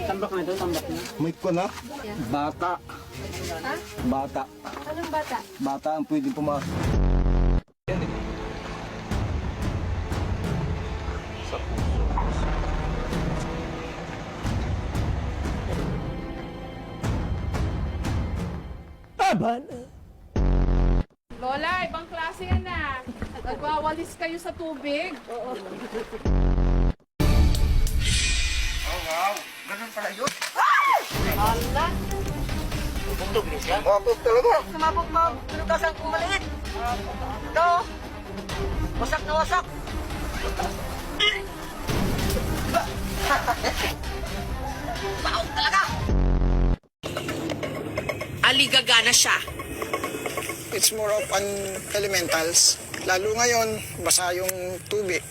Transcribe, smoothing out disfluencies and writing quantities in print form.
Tambak na ito, tambak na. May ko na? Bata. Ha? Bata. Anong bata? Bata ang pwede pumasok. Sa puso. Taba na. Lola, ibang klase yan na. Nagwawalis kayo sa tubig. Oo. Oh, wow. Ganun pala yun. Ala! Bugtog din siya? Oo, bugtog talaga. Sumabog mo, pinutas ang kumaliit. Ito, wasak na wasak. Baog talaga. Aligaga na siya. It's more of an elementals. Lalo ngayon, basa yung tubig.